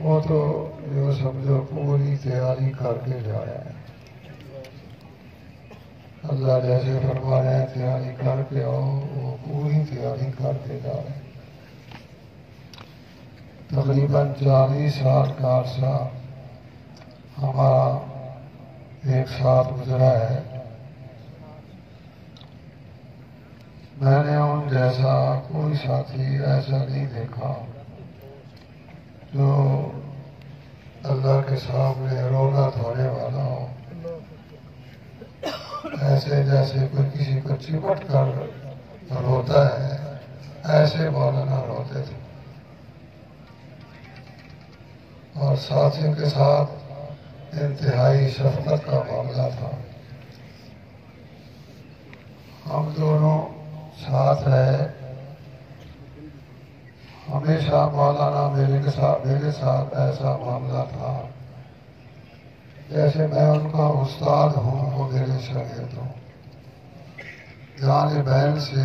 وہ تو جو سمجھو پوری تیاری کر کے جایا ہے۔ اللہ جیسے فرما رہے ہیں تیاری کر کے آؤ، وہ پوری تیاری کر کے جا رہے ہیں۔ تقریباً 40 سال کا عرصہ ہمارا ایک ساتھ گزرا ہے۔ میں نے ان جیسا کوئی ساتھی ایسا نہیں دیکھا جو اللہ کے سامنے رونا دھونے والا ہو، ایسے جیسے کوئی کسی کو چپٹ کر روتا ہے، ایسے مولانا روتے تھے، اور ساتھیوں کے ساتھ انتہائی شفقت کا معاملہ تھا۔ ہم دونوں ساتھ رہے، ہمیشہ مولانا میرے ساتھ ایسا معاملہ تھا جیسے میں ان کا استاد ہوں، وہ میرے شاگرد ہوں۔ جان بہن سے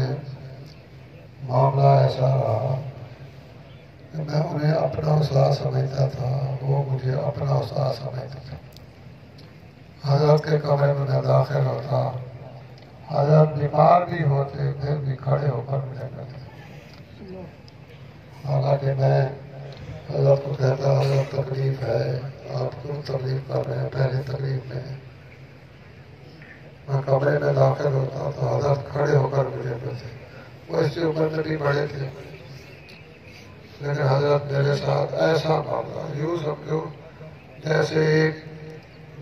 معاملہ ایسا رہا کہ میں انہیں اپنا استاد سمجھتا تھا، وہ مجھے اپنا استاد سمجھتا تھا۔ حضرت کے کمرے میں داخل ہوتا، حضرت بیمار بھی ہوتے پھر بھی کھڑے ہو کر مجھے ملتے، حالانکہ میں حضرت کو کہتا حضرت تکلیف ہے، آپ کیوں تکلیف کر رہے ہیں، پہلے تکلیف میں میں کمرے میں داخل ہوتا تو حضرت کھڑے ہو کر مجھے ملتے۔ وہ اس سے عمر میں بھی بڑے تھے، لیکن حضرت میرے ساتھ ایسا معاملہ، یوں سمجھو جیسے ایک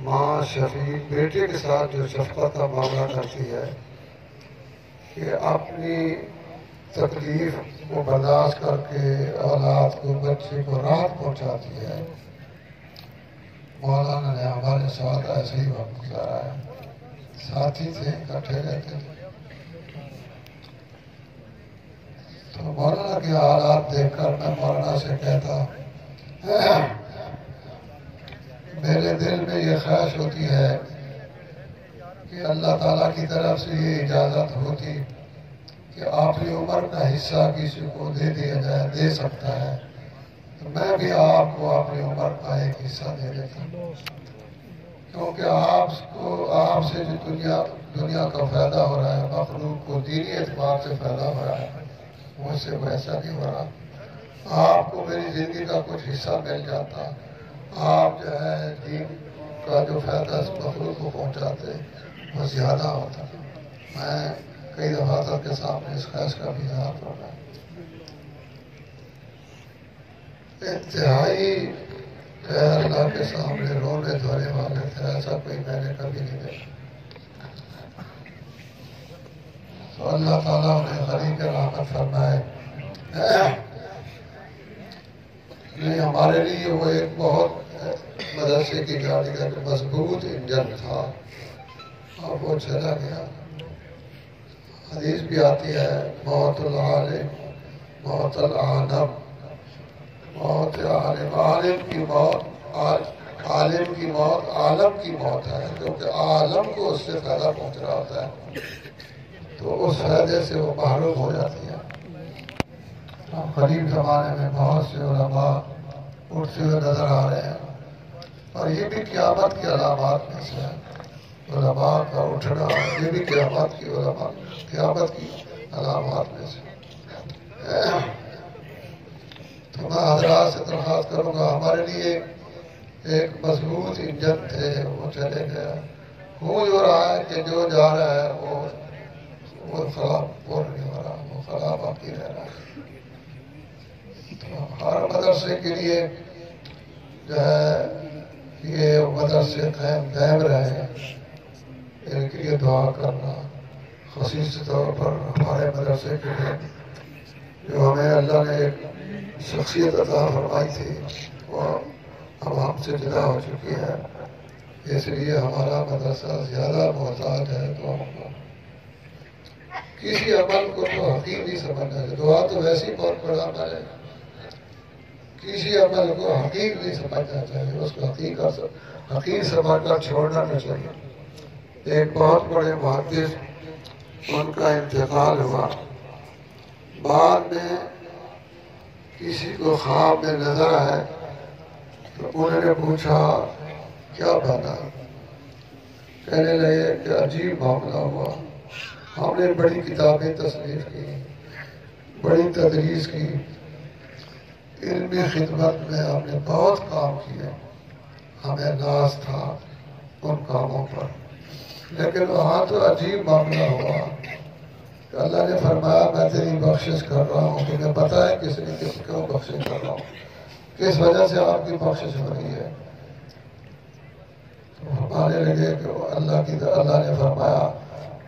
ماں شفیق بیٹے کے ساتھ جو شفقت کا معاملہ کرتی ہے کہ اپنی تکلیف کو برداشت کر کے اولاد کو، بچے کو راحت پہنچاتی ہے، مولانا نے ہمارے ساتھ ایسے ہی وقت گزارا ہے۔ ساتھی تھے، اکٹھے رہتے تھے، تو مولانا کے حالات دیکھ کر میں مولانا سے کہتا میرے دل میں یہ خواہش ہوتی ہے کہ اللہ تعالیٰ کی طرف سے یہ اجازت ہوتی کہ آخری عمر کا حصہ کسی کو دے دیا جائے، دے سکتا ہے، تو میں بھی آپ کو آخری عمر کا ایک حصہ دے دیتا ہوں، کیونکہ آپ سے جو دنیا کا فائدہ ہو رہا ہے، مخلوق کو دینی اعتبار سے فائدہ ہو رہا ہے، مجھ سے ویسا نہیں ہو رہا۔ آپ کو میری زندگی کا کچھ حصہ مل جاتا، آپ جو ہے دین کا جو فائدہ اس مخلوق کو پہنچاتے وہ زیادہ ہوتا۔ میں کئی دفعہ تک کے سامنے اس خواہش کا بھی اظہار کر رہا ہوں۔ انتہائی اللہ کے سامنے رونے دھونے والے تھے، ایسا کوئی میں نے کبھی نہیں دیکھا۔ تو اللہ تعالیٰ انہیں غریب رحمت فرمائے۔ نہیں، ہمارے لیے وہ ایک بہت مدرسے کی گاڑی کا مضبوط انجن تھا، اور وہ چلا گیا۔ حدیث بھی آتی ہے موت العالم موت العالم، موت عالم، عالم کی موت عالم کی موت عالم کی موت ہے، کیونکہ عالم کو اس سے فائدہ پہنچ رہا ہوتا ہے، تو اس فائدے سے وہ محروم ہو جاتی ہے۔ قریب زمانے میں بہت سے علماء اٹھتے ہوئے نظر آ رہے ہیں، اور یہ بھی قیامت کی علامات میں سے ہے، علماء کا اٹھنا، یہ بھی قیامت کی علامات میں سے۔ تو میں حضرات سے درخواست کروں گا، ہمارے لیے ایک مضبوط انجن تھے، وہ چلے گیا۔ ہو جو رہا ہے کہ جو جا رہا ہے وہ خراب پور نہیں ہو رہا، وہ خراب باقی رہ رہا ہے۔ تو ہر مدرسے کے لیے جو ہے یہ مدرسے قائم رہے، ان کے لیے دعا کرنا، خصوصی طور پر ہمارے مدرسے کے لیے جو ہمیں اللہ نے ایک شخصیت عطا فرمائی تھی، وہ اب ہم سے جدا ہو چکی ہے، اس لیے ہمارا مدرسہ زیادہ محتاج ہے دعا کا۔ کسی عمل کو تو حقیر نہیں سمجھنا چاہیے، دعا تو ویسی بہت بڑا عمل ہے، کسی عمل کو حقیر نہیں سمجھنا چاہیے، اس کو حقیر سمجھ کر چھوڑنا نہیں چاہیے۔ ایک بہت بڑے محدث، ان کا انتقال ہوا، بعد میں کسی کو خواب میں نظر آئے تو انہوں نے پوچھا کیا بنا؟ کہنے لگے کہ عجیب معاملہ ہوا، ہم نے بڑی کتابیں تصنیف کی، بڑی تدریس کی، علمی خدمت میں ہم نے بہت کام کیے، ہمیں ناز تھا ان کاموں پر، لیکن وہاں تو عجیب معاملہ ہوا کہ اللہ نے فرمایا میں تیری بخشش کر رہا ہوں، تمہیں پتہ ہے کس نے کیوں بخشش کر رہا ہوں، کس وجہ سے آپ کی بخشش ہو رہی ہے؟ تو ہمارے لگے کہ اللہ نے فرمایا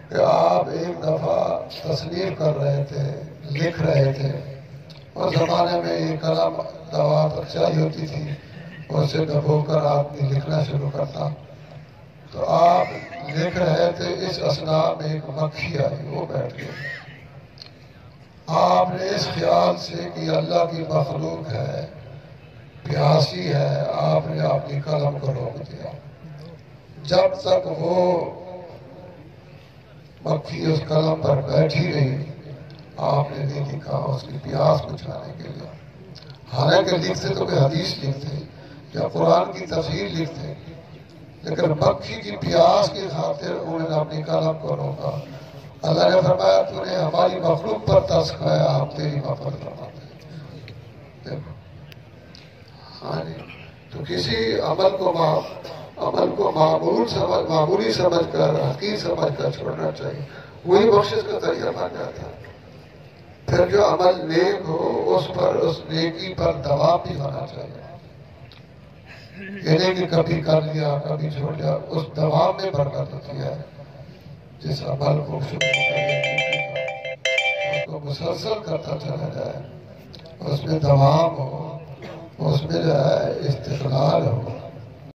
کہ آپ ایک دفعہ تصنیف کر رہے تھے، لکھ رہے تھے، اور زمانے میں یہ قلم دوات چاہیے ہوتی تھی، اس سے دبو کر آدمی لکھنا شروع کرتا، تو آپ لکھ رہے تھے، اس اثناء میں ایک مکھی آئی، وہ بیٹھ گئی، آپ نے اس خیال سے کہ اللہ کی مخلوق ہے، پیاسی ہے، آپ نے اپنی قلم کو روک دیا، جب تک وہ مکھی اس قلم پر بیٹھی رہی آپ نے نہیں لکھا اس کی پیاس بجھانے کے لیے، حالانکہ لکھتے تو کہ حدیث لکھتے یا قرآن کی تفسیر لکھتے، لیکن مکھی کی پیاس کی خاطر انہوں نے اپنی قلم کو روکا۔ اللہ نے فرمایا تو نے ہماری مخلوق پر ترس کھایا، ہم تیری مغفرت فرماتے ہیں۔ ہاں جی، تو کسی عمل کو معمولی سمجھ کر، حقیر سمجھ کر چھوڑنا چاہیے، وہی بخشش کا ذریعہ بن جاتا ہے۔ پھر جو عمل نیک ہو اس نیکی پر دوام بھی ہونا چاہیے، یہ نہیں کہ کبھی کر لیا کبھی چھوڑ لیا، اس دوام میں برکت ہوتی ہے۔ جس عمل کو شروع اس کو مسلسل کرتا چلا جائے، اس میں دوام ہو، اس میں جو ہے استقلال ہو،